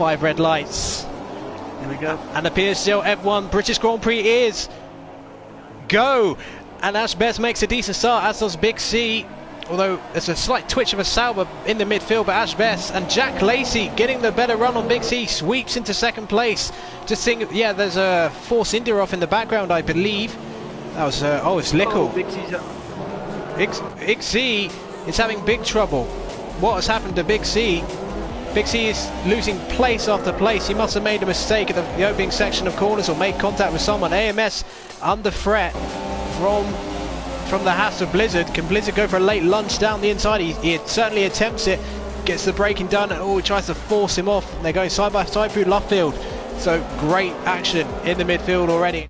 5 red lights. Here we go. And the PSGL F1 British Grand Prix is go. And Ash Best makes a decent start, as does Big C. Although there's a slight twitch of a Sauber in the midfield, but Ash Best and Jack Lacey getting the better run on Big C, sweeps into second place. Just think, yeah, there's a Force India off in the background, I believe. That was, oh, it's Lickle. Oh, Big C is having big trouble. What has happened to Big C? Big C is losing place after place. He must have made a mistake at the opening section of corners or made contact with someone. AMS under threat from the Haas of Blizzard. Can Blizzard go for a late lunge down the inside? He certainly attempts it, gets the braking done, and he tries to force him off. And they're going side by side through left field. So great action in the midfield already.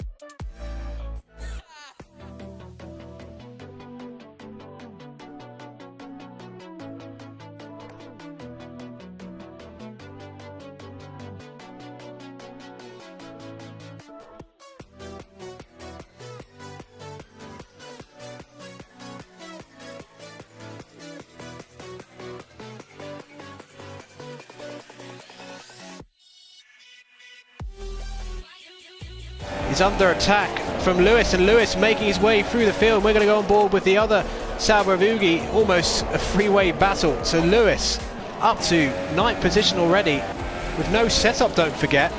He's under attack from Lewis, and Lewis making his way through the field. We're going to go on board with the other Sauber of Ugi, almost a freeway battle. So Lewis up to 9th position already with no setup, don't forget.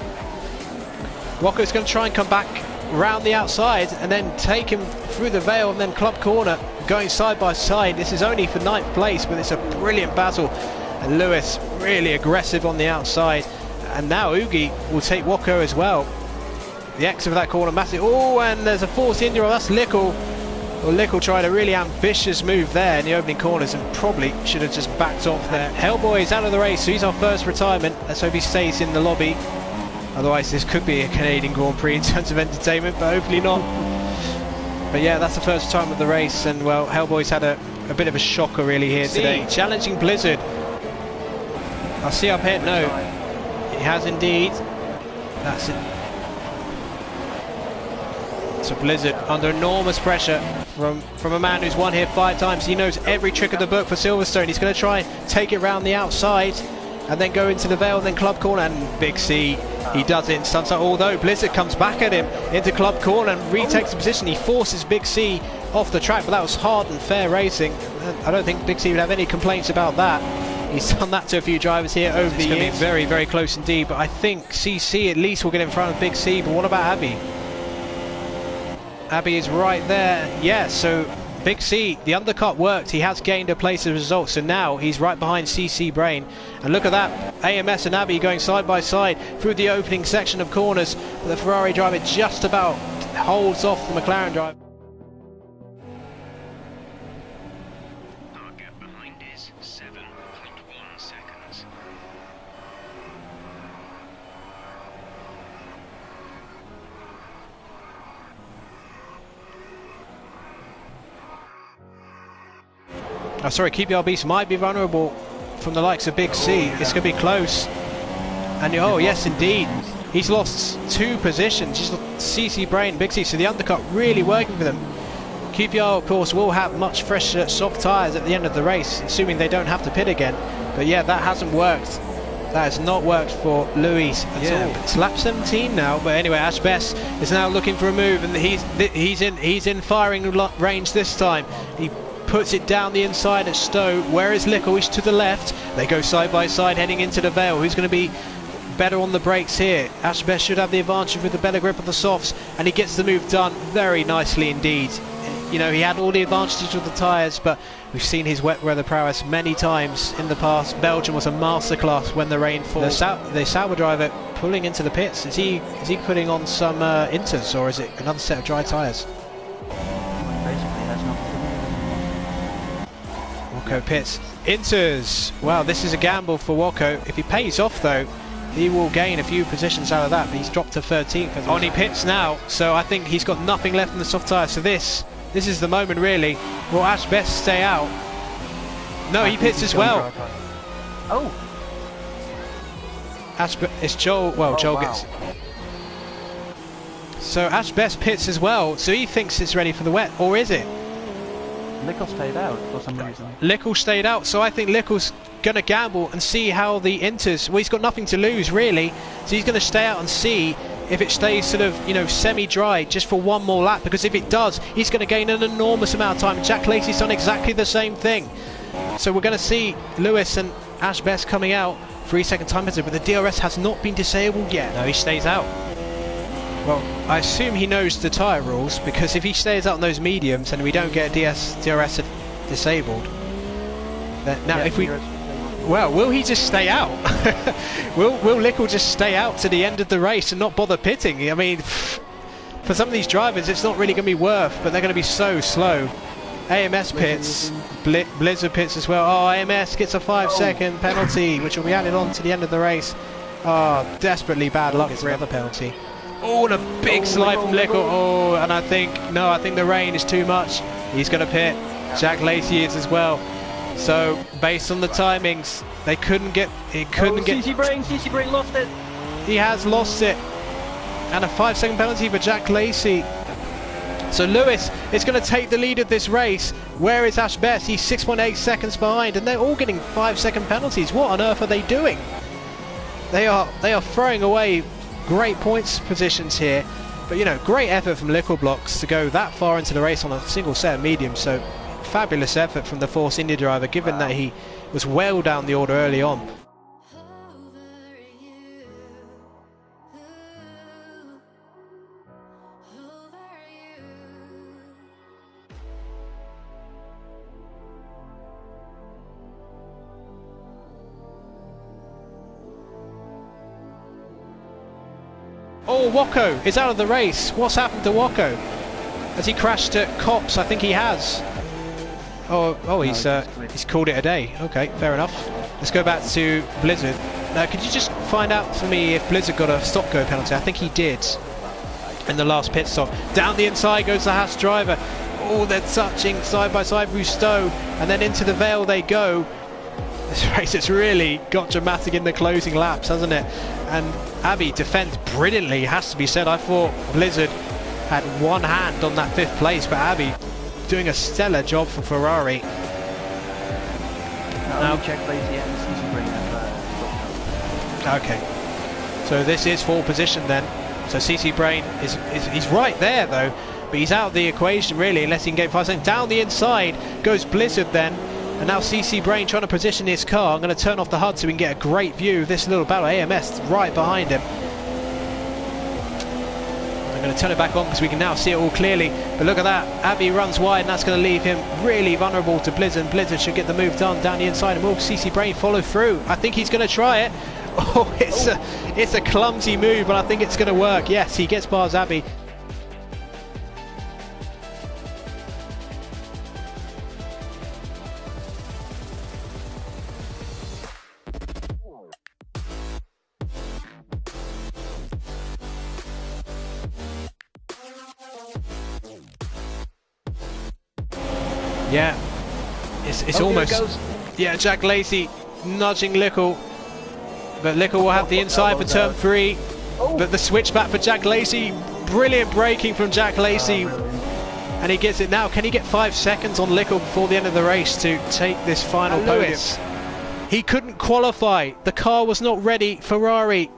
Wacko's going to try and come back round the outside and then take him through the Vale and then Club Corner, going side by side. This is only for 9th place, but it's a brilliant battle. And Lewis really aggressive on the outside. And now Ugi will take Wacko as well. The exit of that corner, massive. Oh, and there's a Force India. That's Lickle. Well, Lickle tried a really ambitious move there in the opening corners and probably should have just backed off there. Hellboy is out of the race, so he's our first retirement. Let's hope he stays in the lobby. Otherwise, this could be a Canadian Grand Prix in terms of entertainment, but hopefully not. But yeah, that's the first retirement of the race, and well, Hellboy's had a bit of a shocker really here today. Challenging Blizzard. I'll see up ahead. No, he has indeed. That's it. So Blizzard under enormous pressure from a man who's won here 5 times. He knows every trick of the book for Silverstone. He's going to try and take it round the outside and then go into the Vale and then Club Corner, and Big C, he does it in sunset. Although Blizzard comes back at him into Club Corner and retakes the position. He forces Big C off the track, but that was hard and fair racing. I don't think Big C would have any complaints about that. He's done that to a few drivers here over the years. It's going to be very, very close indeed, but I think CC at least will get in front of Big C. But what about Abby? Abby is right there. Yeah, so Big C, the undercut worked. He has gained a place as a result. So now he's right behind CC Brain. And look at that. AMS and Abby going side by side through the opening section of corners. But the Ferrari driver just about holds off the McLaren driver. Our gap behind is 7.1 seconds. Oh, sorry, QPR Beast might be vulnerable from the likes of Big C. It's going to be close. And oh, yes, indeed. He's lost 2 positions. He's lost CC Brain, Big C. So the undercut really working for them. QPR, of course, will have much fresher soft tyres at the end of the race, assuming they don't have to pit again. But yeah, that hasn't worked. That has not worked for Louis at all. It's lap 17 now, but anyway, Ash Best is now looking for a move, and he's in firing range this time. He puts it down the inside at Stowe. Where is Lickle? He's to the left. They go side by side heading into the Vale. Who's going to be better on the brakes here? Ash Best should have the advantage with the better grip of the softs, and he gets the move done very nicely indeed. You know, he had all the advantages with the tyres, but we've seen his wet weather prowess many times in the past. Belgium was a masterclass when the rain falls. The Sauber driver pulling into the pits. Is he putting on some inters, or is it another set of dry tyres? Basically, that's not. Wacko pits. Inters. Wow, this is a gamble for Wacko. If he pays off though, he will gain a few positions out of that, but he's dropped to 13th. On he pits now, so I think he's got nothing left in the soft tyre. So this is the moment really. Will Ash Best stay out? No, he pits as well. Oh! It's Joel, well, Joel gets... So Ash Best pits as well, so he thinks it's ready for the wet, or is it? Lickle stayed out for some reason. Lickle stayed out, so I think Lickle's going to gamble and see how the Inters, well, he's got nothing to lose really, so he's going to stay out and see if it stays sort of, you know, semi-dry just for one more lap, because if it does, he's going to gain an enormous amount of time. Jack Lacey's done exactly the same thing. So we're going to see Lewis and Ash Best coming out 3-second time penalty, but the DRS has not been disabled yet. No, he stays out. Well, I assume he knows the tyre rules, because if he stays out on those mediums and we don't get DRS disabled, then now if we... Well, will he just stay out? will Lickle just stay out to the end of the race and not bother pitting? I mean, for some of these drivers, it's not really going to be worth, but they're going to be so slow. AMS pits, Blizzard pits as well. Oh, AMS gets a 5-second penalty, which will be added on to the end of the race. Oh, desperately bad luck. It's another penalty. Oh, and a big slide from Lickle. Oh, and I think the rain is too much. He's going to pit. Jack Lacey is as well. So, based on the timings, they couldn't get... CC Brain lost it! He has lost it. And a 5-second penalty for Jack Lacey. So Lewis is going to take the lead of this race. Where is Ash Best? He's 6.8 seconds behind, and they're all getting 5-second penalties. What on earth are they doing? They are throwing away great points positions here. But, you know, great effort from Lickle Blocks to go that far into the race on a single set of mediums. So, fabulous effort from the Force India driver, given that he was well down the order early on. Oh, Wacko is out of the race. What's happened to Wacko? Has he crashed at Cops? I think he has. Oh, he's called it a day. Okay, fair enough. Let's go back to Blizzard. Now, could you just find out for me if Blizzard got a stop-go penalty? I think he did in the last pit stop. Down the inside goes the Haas driver. Oh, they're touching side by side, Rustow, and then into the Vale they go. This race has really got dramatic in the closing laps, hasn't it? And Abby defends brilliantly, has to be said. I thought Blizzard had one hand on that 5th place, but Abby doing a stellar job for Ferrari. Now check Lacey and CC Brain. Okay, so this is 4th position then. So CC Brain he's right there though, but he's out of the equation really, unless he can get 5 seconds. Down the inside goes Blizzard then. And now CC Brain trying to position his car. I'm going to turn off the HUD so we can get a great view of this little battle. AMS right behind him. I'm going to turn it back on because we can now see it all clearly. But look at that. Abby runs wide and that's going to leave him really vulnerable to Blizzard. Blizzard should get the move done down the inside. And will CC Brain follow through? I think he's going to try it. Oh, it's a clumsy move, but I think it's going to work. Yes, he gets past Abby. Yeah, it's almost... Yeah, Jack Lacey nudging Lickle, but Lickle will have the inside for turn 3. But the switch back for Jack Lacey, brilliant braking from Jack Lacey, and he gets it now. Can he get 5 seconds on Lickle before the end of the race to take this final podium? He couldn't qualify, the car was not ready. Ferrari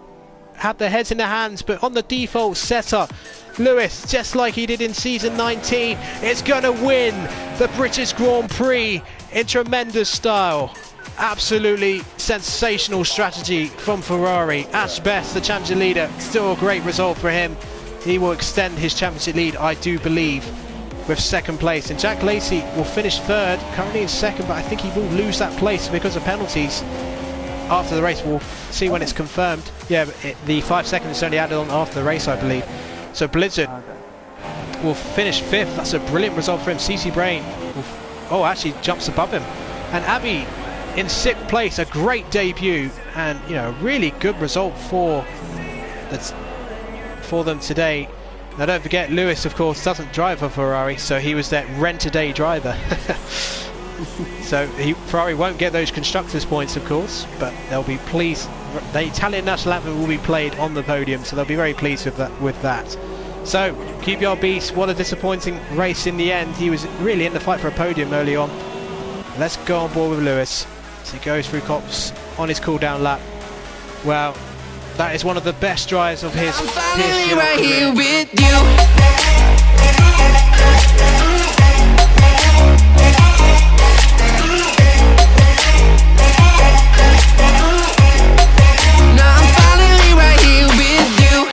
had their heads in their hands, but on the default setup, Lewis, just like he did in season 19, is going to win the British Grand Prix in tremendous style. Absolutely sensational strategy from Ferrari. Ash Best, the championship leader, still a great result for him. He will extend his championship lead, I do believe, with 2nd place. And Jack Lacey will finish 3rd, currently in 2nd, but I think he will lose that place because of penalties. After the race, we'll see when it's confirmed. Yeah, but the 5 seconds is only added on after the race, I believe. So Blizzard will finish 5th. That's a brilliant result for him. CC Brain actually jumps above him. And Abby in 6th place, a great debut, and you know, a really good result for them today. Now don't forget, Lewis of course doesn't drive for Ferrari, so he was their rent-a-day driver. So Ferrari won't get those constructors points of course, but they'll be pleased. The Italian national anthem will be played on the podium, so they'll be very pleased with that. So QPR Beast, what a disappointing race in the end. He was really in the fight for a podium early on. Let's go on board with Lewis. as he goes through Copse on his cool down lap. Well, that is one of the best drives of his I'm finally PSGL right career. here with you.